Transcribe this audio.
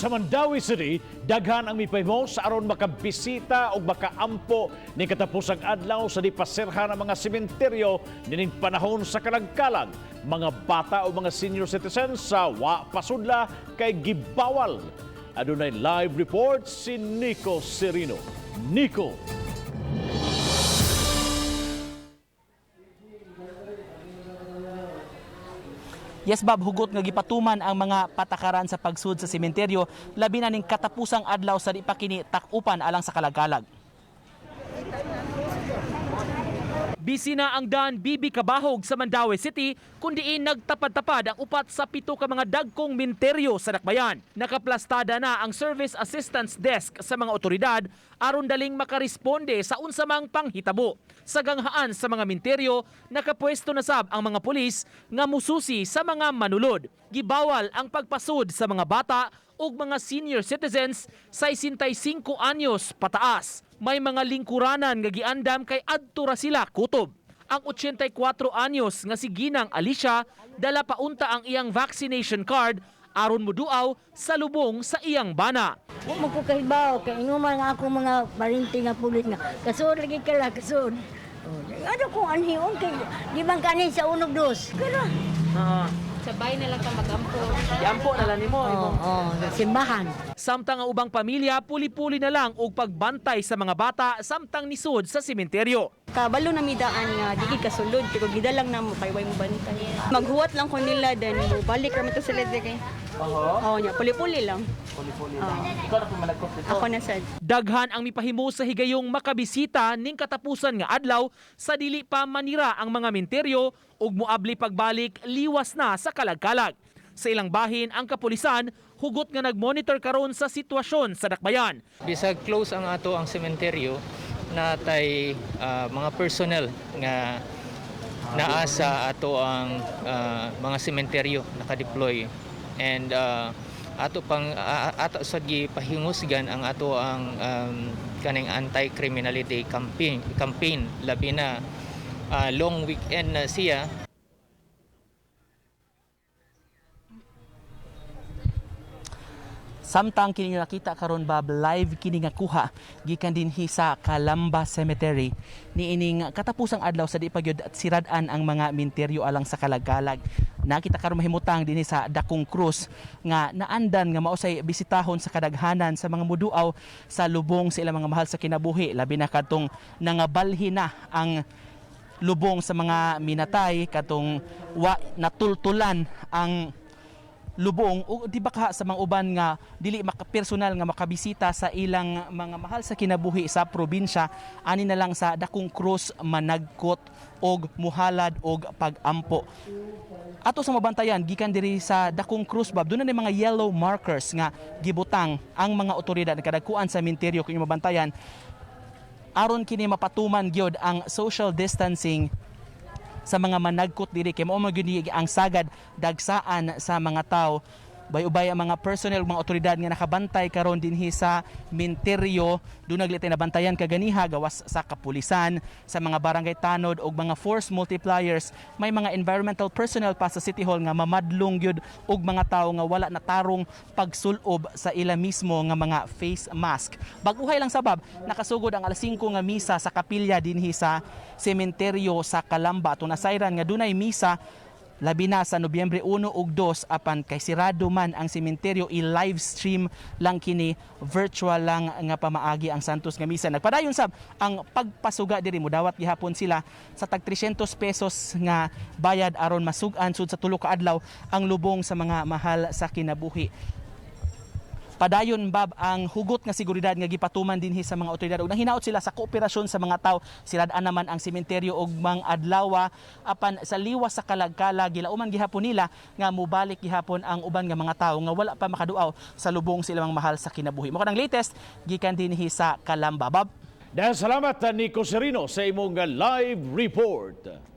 Sa Mandaue City, daghan ang mipahimo sa aron makabisita o makaampo ni katapusang adlaw sa dipasirhan ng mga sementeryo nining panahon sa kalagkalag. Mga bata o mga senior citizens sa wa pasudla kay gibawal. Adunay live report si Nico Serino. Nico. Yes, Bob, hugot nga gipatuman ang mga patakaran sa pagsud sa sementeryo labi na ning katapusang adlaw sa di pa kini takupan alang sa kalagkalag. Bisi na ang Dan Bibi Kabahog sa Mandaue City kundiin nagtapad-tapad ang upat sa 7 ka mga dagkong menteryo sa Dakbayan. Nakaplastada na ang Service Assistance Desk sa mga otoridad aron daling makaresponde sa unsamang panghitabo. Sa ganghaan sa mga menteryo, nakapwesto na sab ang mga pulis nga mususi sa mga manulod. Gibawal ang pagpasud sa mga bata ug mga senior citizens sa 65 anyos pataas. May mga lingkuranan nga giandam kay adto ra sila kutob. Ang 84 anyos nga si Ginang Alicia dala paunta ang iyang vaccination card aron moduaw sa lubong sa iyang bana. Wa mo ko kahibaw kay inuman nga ako mga barinti nga pulit nga kasud lagi kala kasud. Ano kung anhion kay di bang kanin sa unog dos. Kara. Sabay na lang ka mag-ampo. Yampo na lang nimo. Simbahan. Samtang ang ubang pamilya puli-puli na lang og pagbantay sa mga bata samtang nisud sa sementeryo. Kabalo na midaan nga di kasulod pero gidalang na mo kay way mo bantay. Maghuwat lang ko nila then mo balik ra to sila kay. Oo, nya puli-puli lang. Puli-puli lang. Ikaw na pumalagkot dito. Ako na sad. Daghan ang mipahimo sa higayong makabisita ning katapusan nga adlaw sa dili pa manira ang mga menteryo ug moabli pagbalik liwas na sa kalagkalag. Sa ilang bahin ang kapulisan hugot nga nagmonitor karon sa sitwasyon sa Dakbayan. Bisag close ang ato ang sementeryo natay mga personnel nga naa sa ato ang mga sementeryo nakadeploy and ato sa gipahingusgan ang ato ang kaning anti-criminality campaign labi na long weekend na siya. Samtang kini nakita karon Bob live kini nga kuha gikan dinhi sa Calamba Cemetery niining katapusang adlaw sa di pa gyud sirad-an ang mga menteryo alang sa kalagkalag. Nakita karon mahimutang dinhi sa Dakong Cruz nga naandan nga mausay bisitahon sa kadaghanan sa mga muduaw sa lubong sa ilang mga mahal sa kinabuhi labi na kadtong nangabalhin na ang lubong sa mga minatay katong wa natultulan ang lubong o di ba ka sa mga uban nga dili personal nga makabisita sa ilang mga mahal sa kinabuhi sa probinsya ani na lang sa Dakong Cruz managkot og muhalad og pagampo. Ato sa mabantayan gikan diri sa Dakong Cruz Bob doon na mga yellow markers nga gibutang ang mga otoridad kadagkuan sa menteryo kung mabantayan aron kini mapatuman gyud ang social distancing sa mga managkot diri kay mao gyud ang sagad dagsaan sa mga tawo. Bay-ubay ang mga personnel mga otoridad nga nakabantay karon dinhi sa menteryo do naglitay na bantayan kaganiha gawas sa kapulisan sa mga barangay tanod og mga force multipliers. May mga environmental personnel pa sa City Hall nga mamadlong gyud og mga tawo nga wala natarong pagsulob sa ila mismo nga mga face mask. Baguhay lang sabab nakasugod ang alas 5 nga misa sa kapilya dinhi sa sementeryo sa Calamba ato nasayran nga dunay misa labi na sa Nobyembre 1 ug 2 apan kay sirado man ang sementeryo i-live stream lang kini virtual lang nga pamaagi ang Santos nga misa. Nagpadayon sab ang pagpasuga diri modawat gihapon sila sa tag 300 pesos nga bayad aron masug-an sud sa tulo ka adlaw ang lubong sa mga mahal sa kinabuhi. Padayon Bob ang hugot nga seguridad nga gipatuman dinhi sa mga otoridad ug nahinaot sila sa kooperasyon sa mga tawo. Sirad-an naman ang sementeryo og mga adlaw apan sa liwas sa kalagkalag gilauman gihapon nila nga mobalik gihapon ang uban nga mga tawo nga wala pa makaduaw sa lubong sa ilang mahal sa kinabuhi. Mo kanang latest gikan dinhi sa Calamba Bob. Dahil salamat Nico Serino sa imong live report.